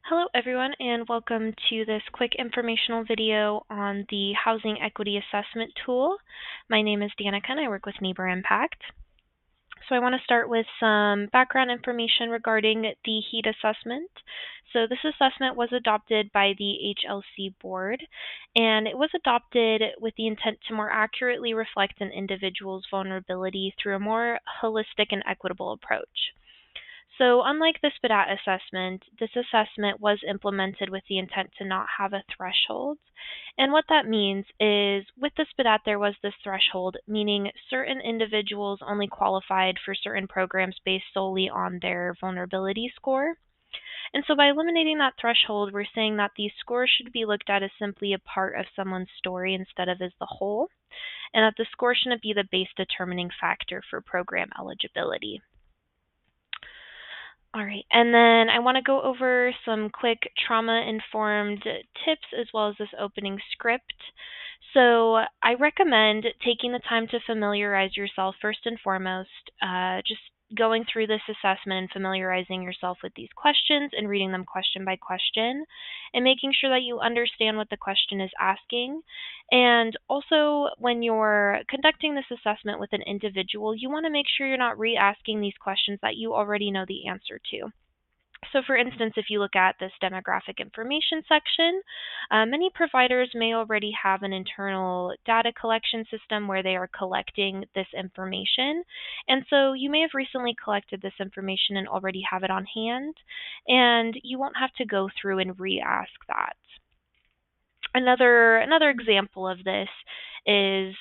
Hello everyone and welcome to this quick informational video on the Housing Equity Assessment tool. My name is Danica and I work with Neighbor Impact. So I want to start with some background information regarding the HEAT assessment. So this assessment was adopted by the HLC board, and it was adopted with the intent to more accurately reflect an individual's vulnerability through a more holistic and equitable approach. So unlike the SPDAT assessment, this assessment was implemented with the intent to not have a threshold. And what that means is with the SPDAT, there was this threshold, meaning certain individuals only qualified for certain programs based solely on their vulnerability score. And so by eliminating that threshold, we're saying that these scores should be looked at as simply a part of someone's story instead of as the whole, and that the score shouldn't be the base determining factor for program eligibility. All right, and then I want to go over some quick trauma-informed tips as well as this opening script. So I recommend taking the time to familiarize yourself first and foremost, just going through this assessment and familiarizing yourself with these questions and reading them question by question and making sure that you understand what the question is asking. And also, when you're conducting this assessment with an individual, you want to make sure you're not re-asking these questions that you already know the answer to. So for instance, if you look at this demographic information section, many providers may already have an internal data collection system where they are collecting this information. And so you may have recently collected this information and already have it on hand, and you won't have to go through and re-ask that. Another example of this is,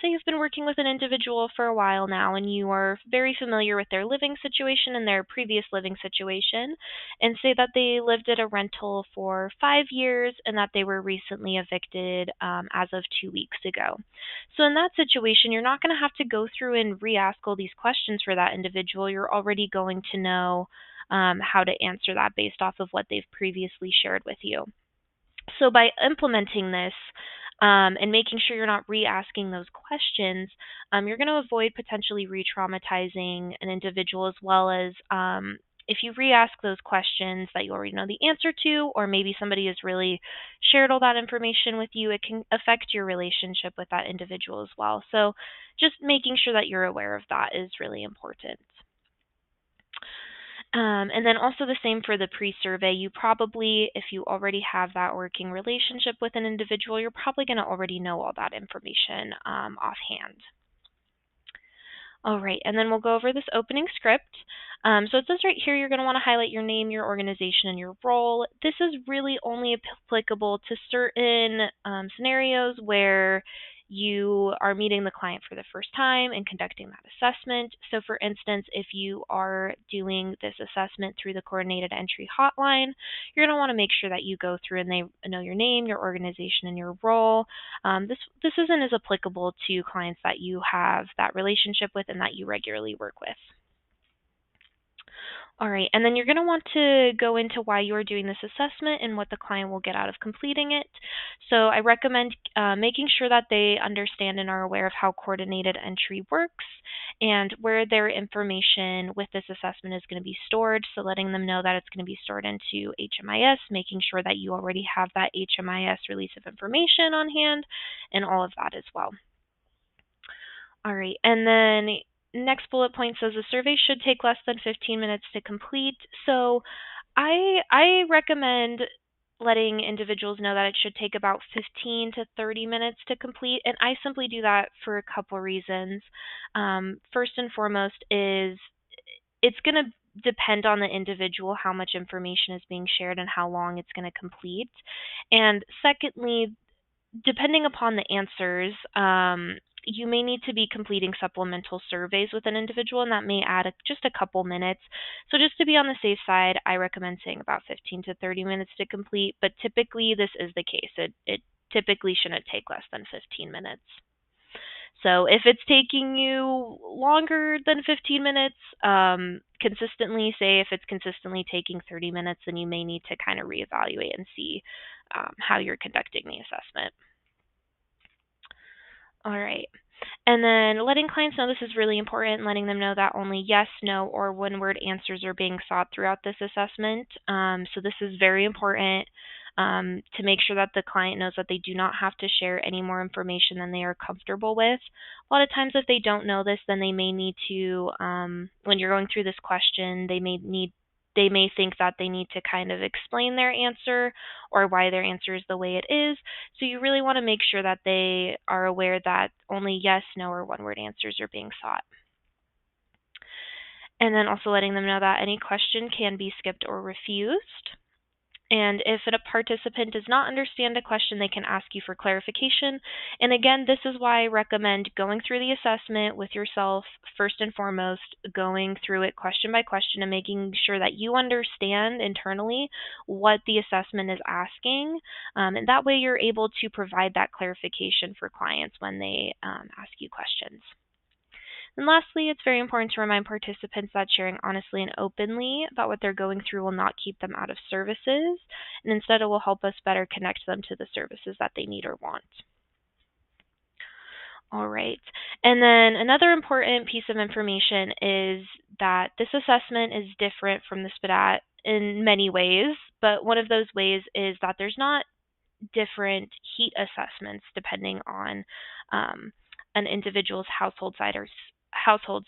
say you've been working with an individual for a while now and you are very familiar with their living situation and their previous living situation, and say that they lived at a rental for 5 years and that they were recently evicted as of 2 weeks ago. So in that situation, you're not going to have to go through and re-ask all these questions for that individual. You're already going to know how to answer that based off of what they've previously shared with you. So by implementing this and making sure you're not re-asking those questions, you're going to avoid potentially re-traumatizing an individual, as well as if you re-ask those questions that you already know the answer to, or maybe somebody has really shared all that information with you, it can affect your relationship with that individual as well. So just making sure that you're aware of that is really important. And then also the same for the pre-survey. You probably, if you already have that working relationship with an individual, you're probably going to already know all that information offhand. All right, and then we'll go over this opening script. So it says right here you're going to want to highlight your name, your organization, and your role. This is really only applicable to certain scenarios where you are meeting the client for the first time and conducting that assessment. So for instance, if you are doing this assessment through the coordinated entry hotline, you're going to want to make sure that you go through and they know your name, your organization, and your role. This isn't as applicable to clients that you have that relationship with and that you regularly work with. All right, and then you're going to want to go into why you are doing this assessment and what the client will get out of completing it. So I recommend making sure that they understand and are aware of how coordinated entry works and where their information with this assessment is going to be stored. So letting them know that it's going to be stored into HMIS, making sure that you already have that HMIS release of information on hand, and all of that as well. All right, and then next bullet point says the survey should take less than 15 minutes to complete. So I recommend letting individuals know that it should take about 15 to 30 minutes to complete, and I simply do that for a couple reasons. First and foremost is it's going to depend on the individual how much information is being shared and how long it's going to complete. And secondly, depending upon the answers, you may need to be completing supplemental surveys with an individual, and that may add just a couple minutes. So just to be on the safe side, I recommend saying about 15 to 30 minutes to complete, but typically this is the case. It typically shouldn't take less than 15 minutes. So if it's taking you longer than 15 minutes, consistently, say if it's consistently taking 30 minutes, then you may need to kind of reevaluate and see how you're conducting the assessment. All right. And then letting clients know this is really important, letting them know that only yes, no, or one-word answers are being sought throughout this assessment. So this is very important to make sure that the client knows that they do not have to share any more information than they are comfortable with. A lot of times if they don't know this, then they may need to, when you're going through this question, they may think that they need to kind of explain their answer or why their answer is the way it is. So you really want to make sure that they are aware that only yes, no, or one-word answers are being sought. And then also letting them know that any question can be skipped or refused. And if a participant does not understand a question, they can ask you for clarification. And again, this is why I recommend going through the assessment with yourself first and foremost, going through it question by question and making sure that you understand internally what the assessment is asking. And that way you're able to provide that clarification for clients when they ask you questions. And lastly, it's very important to remind participants that sharing honestly and openly about what they're going through will not keep them out of services, and instead it will help us better connect them to the services that they need or want. All right. And then another important piece of information is that this assessment is different from the SPDAT in many ways, but one of those ways is that there's not different heat assessments depending on an individual's household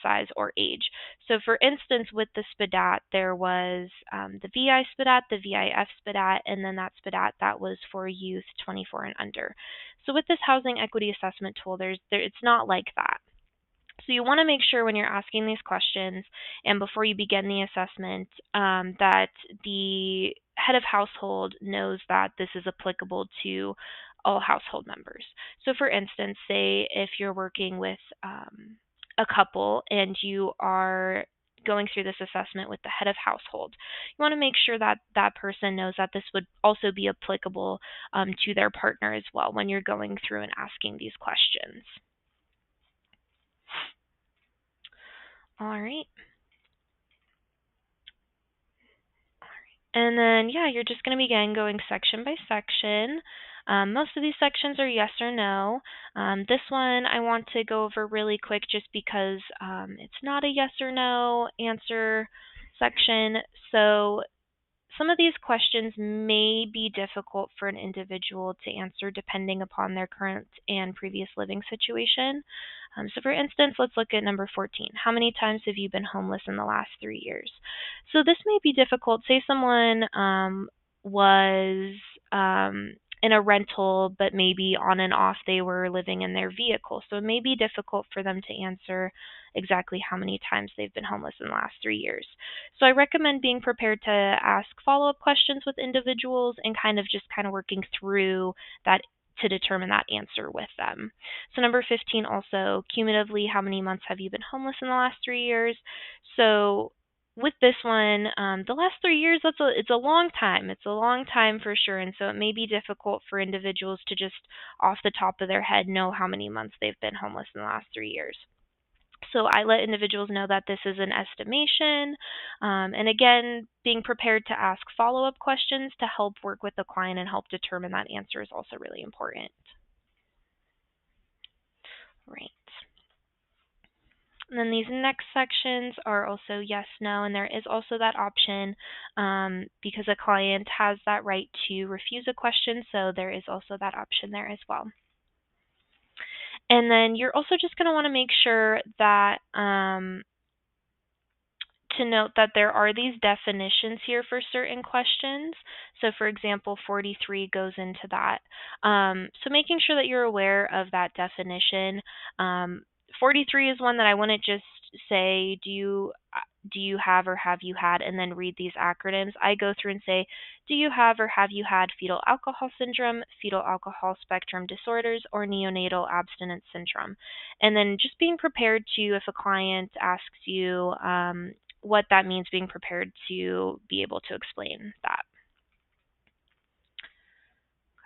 size or age. So for instance, with the SPDAT, there was the VI SPDAT, the VIF SPDAT, and then that SPDAT that was for youth 24 and under. So with this housing equity assessment tool, it's not like that. So you want to make sure when you're asking these questions and before you begin the assessment that the head of household knows that this is applicable to all household members. So for instance, say if you're working with a couple and you are going through this assessment with the head of household, you want to make sure that that person knows that this would also be applicable to their partner as well when you're going through and asking these questions. All right. And then, yeah, you're just going to begin going section by section. Most of these sections are yes or no. This one I want to go over really quick just because it's not a yes or no answer section. So some of these questions may be difficult for an individual to answer depending upon their current and previous living situation. So for instance, let's look at number 14. How many times have you been homeless in the last 3 years? So this may be difficult. Say someone was in a rental, but maybe on and off they were living in their vehicle. So it may be difficult for them to answer exactly how many times they've been homeless in the last 3 years. So I recommend being prepared to ask follow-up questions with individuals and kind of working through that to determine that answer with them. So number 15 also, cumulatively, how many months have you been homeless in the last 3 years? So with this one, the last 3 years, it's a long time. It's a long time for sure, and so it may be difficult for individuals to just off the top of their head know how many months they've been homeless in the last 3 years. So I let individuals know that this is an estimation, and again, being prepared to ask follow-up questions to help work with the client and help determine that answer is also really important. Right. And then these next sections are also yes, no, and there is also that option because a client has that right to refuse a question, so there is also that option there as well. And then you're also just going to want to make sure that to note that there are these definitions here for certain questions. So for example, 43 goes into that. So making sure that you're aware of that definition. 43 is one that I wouldn't just say, do you have or have you had, and then read these acronyms. I go through and say, do you have or have you had fetal alcohol syndrome, fetal alcohol spectrum disorders, or neonatal abstinence syndrome? And then just being prepared to, if a client asks you what that means, being prepared to be able to explain that.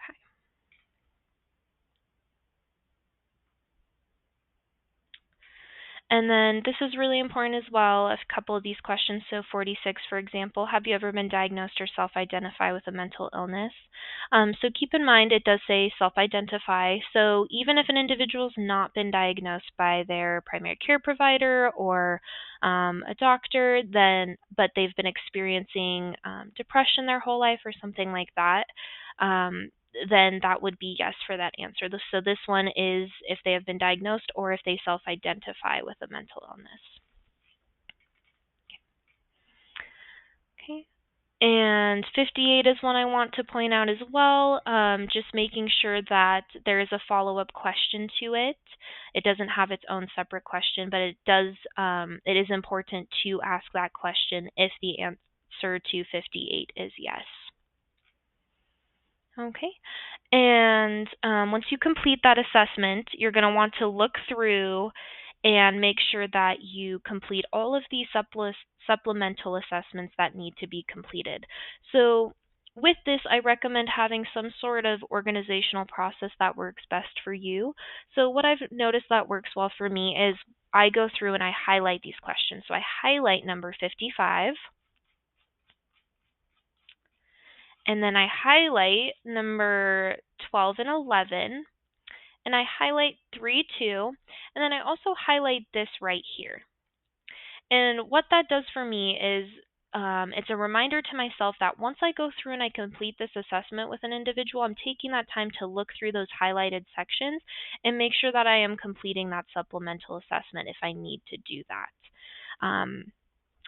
Okay. And then this is really important as well, a couple of these questions. So 46, for example, have you ever been diagnosed or self-identify with a mental illness? So keep in mind it does say self-identify. So even if an individual's not been diagnosed by their primary care provider or a doctor, but they've been experiencing depression their whole life or something like that, then that would be yes for that answer. So this one is if they have been diagnosed or if they self-identify with a mental illness. Okay. And 58 is one I want to point out as well, just making sure that there is a follow-up question to it. It doesn't have its own separate question, but it is important to ask that question if the answer to 58 is yes. Okay. And once you complete that assessment, you're going to want to look through and make sure that you complete all of the supplemental assessments that need to be completed. So with this, I recommend having some sort of organizational process that works best for you. So what I've noticed that works well for me is I go through and I highlight these questions. So I highlight number 55. And then I highlight number 12 and 11, and I highlight 3, 2, and then I also highlight this right here. And what that does for me is it's a reminder to myself that once I go through and I complete this assessment with an individual, I'm taking that time to look through those highlighted sections and make sure that I am completing that supplemental assessment if I need to do that.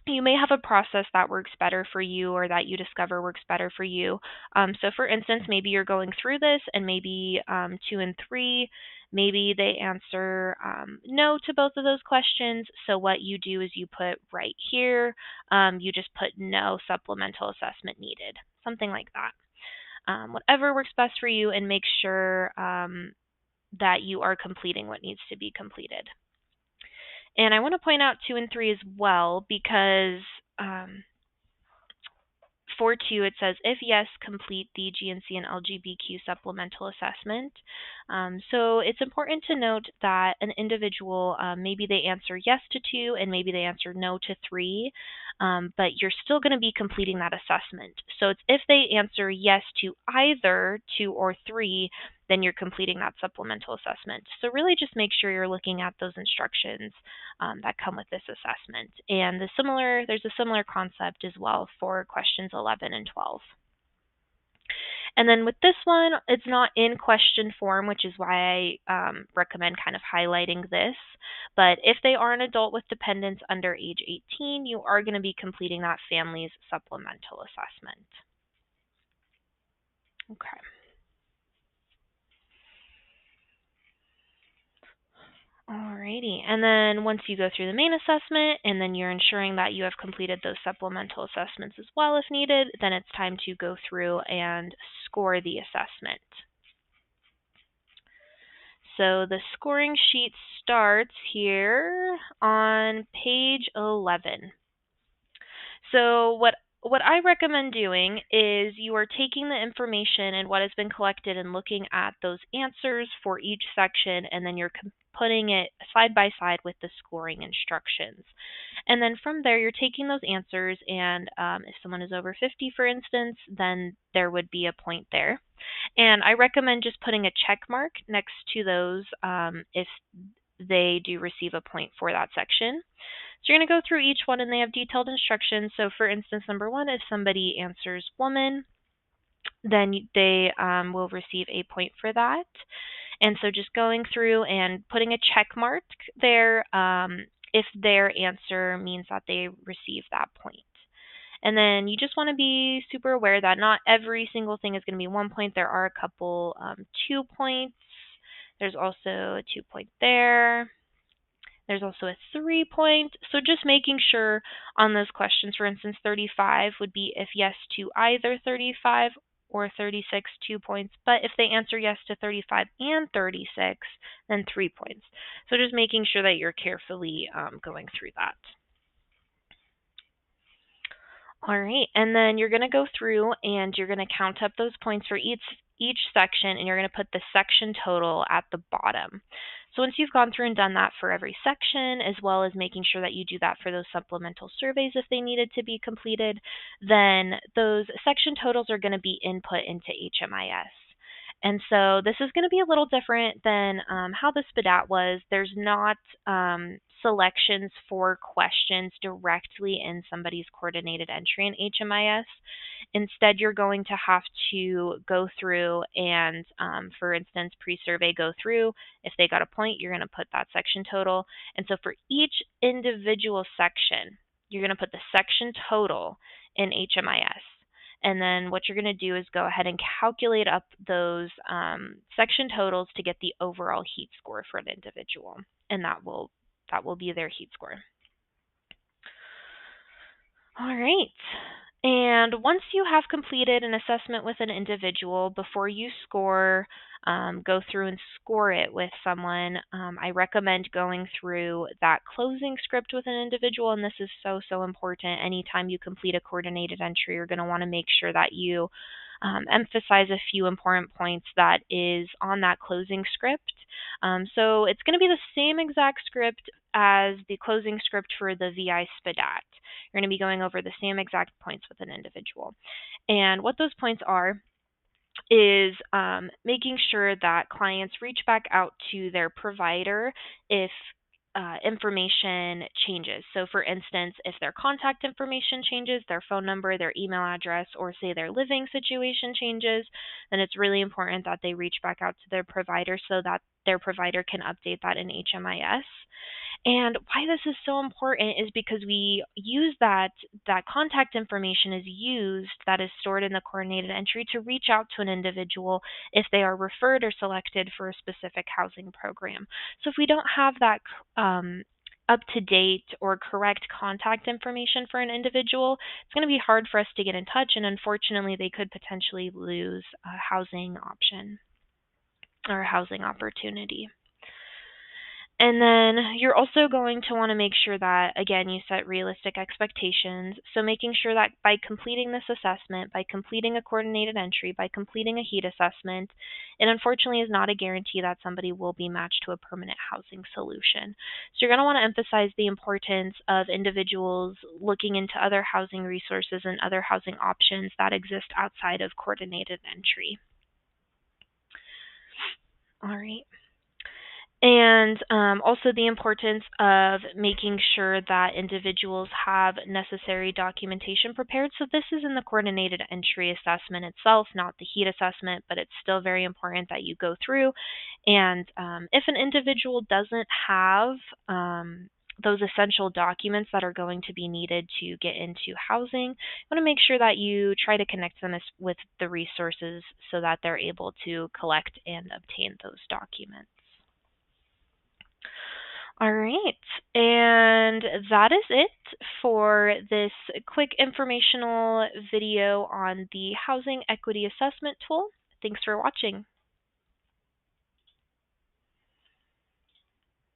You may have a process that works better for you or that you discover works better for you. So for instance, maybe you're going through this and maybe 2 and 3, maybe they answer no to both of those questions. So what you do is you put right here, you just put no supplemental assessment needed, something like that. Whatever works best for you, and make sure that you are completing what needs to be completed. And I want to point out 2 and 3 as well because for 2 it says, if yes, complete the GNC and LGBTQ supplemental assessment. So it's important to note that an individual, maybe they answer yes to 2 and maybe they answer no to 3, but you're still going to be completing that assessment. So it's if they answer yes to either 2 or 3, then you're completing that supplemental assessment. So really just make sure you're looking at those instructions that come with this assessment. And there's a similar concept as well for questions 11 and 12. And then with this one, it's not in question form, which is why I recommend kind of highlighting this. But if they are an adult with dependents under age 18, you are going to be completing that family's supplemental assessment. Okay. Alrighty, and then once you go through the main assessment and then you're ensuring that you have completed those supplemental assessments as well if needed, then it's time to go through and score the assessment. So the scoring sheet starts here on page 11. So what I recommend doing is you are taking the information and what has been collected and looking at those answers for each section, and then you're putting it side by side with the scoring instructions. And then from there, you're taking those answers, and if someone is over 50, for instance, then there would be a point there. And I recommend just putting a check mark next to those if they do receive a point for that section. So you're going to go through each one and they have detailed instructions. So for instance, number 1, if somebody answers woman, then they will receive a point for that. And so just going through and putting a check mark there if their answer means that they receive that point. And then you just want to be super aware that not every single thing is going to be 1 point. There are a couple 2 points. There's also a 2 point there. There's also a 3 point. So just making sure on those questions, for instance, 35 would be if yes to either 35 or 36, 2 points. But if they answer yes to 35 and 36, then 3 points. So just making sure that you're carefully going through that. All right, and then you're going to go through and you're going to count up those points for each section, and you're going to put the section total at the bottom. So once you've gone through and done that for every section, as well as making sure that you do that for those supplemental surveys if they needed to be completed, then those section totals are going to be input into HMIS. And so this is going to be a little different than how the SPDAT was. There's not selections for questions directly in somebody's coordinated entry in HMIS. Instead, you're going to have to go through and, for instance, pre-survey go through. If they got a point, you're going to put that section total. And so for each individual section, you're going to put the section total in HMIS. And then what you're going to do is go ahead and calculate up those section totals to get the overall heat score for an individual. And that will be their heat score. All right. And once you have completed an assessment with an individual, before you score, go through and score it with someone, I recommend going through that closing script with an individual. And this is so important. Anytime you complete a coordinated entry, you're going to want to make sure that you emphasize a few important points that is on that closing script. So it's going to be the same exact script as the closing script for the VI SPDAT. You're going to be going over the same exact points with an individual. And what those points are is making sure that clients reach back out to their provider if information changes. So for instance, if their contact information changes, their phone number, their email address, or say their living situation changes, then it's really important that they reach back out to their provider so that their provider can update that in HMIS. And why this is so important is because we use that contact information is used that is stored in the coordinated entry to reach out to an individual if they are referred or selected for a specific housing program. So if we don't have that up-to-date or correct contact information for an individual, it's going to be hard for us to get in touch, and unfortunately they could potentially lose a housing option or a housing opportunity. And then you're also going to want to make sure that, again, you set realistic expectations. So making sure that by completing this assessment, by completing a coordinated entry, by completing a heat assessment, it unfortunately is not a guarantee that somebody will be matched to a permanent housing solution. So you're going to want to emphasize the importance of individuals looking into other housing resources and other housing options that exist outside of coordinated entry. All right. And also the importance of making sure that individuals have necessary documentation prepared. So this is in the coordinated entry assessment itself, not the heat assessment, but it's still very important that you go through. And if an individual doesn't have those essential documents that are going to be needed to get into housing, you want to make sure that you try to connect them with the resources so that they're able to collect and obtain those documents. All right, and that is it for this quick informational video on the Housing Equity Assessment Tool. Thanks for watching.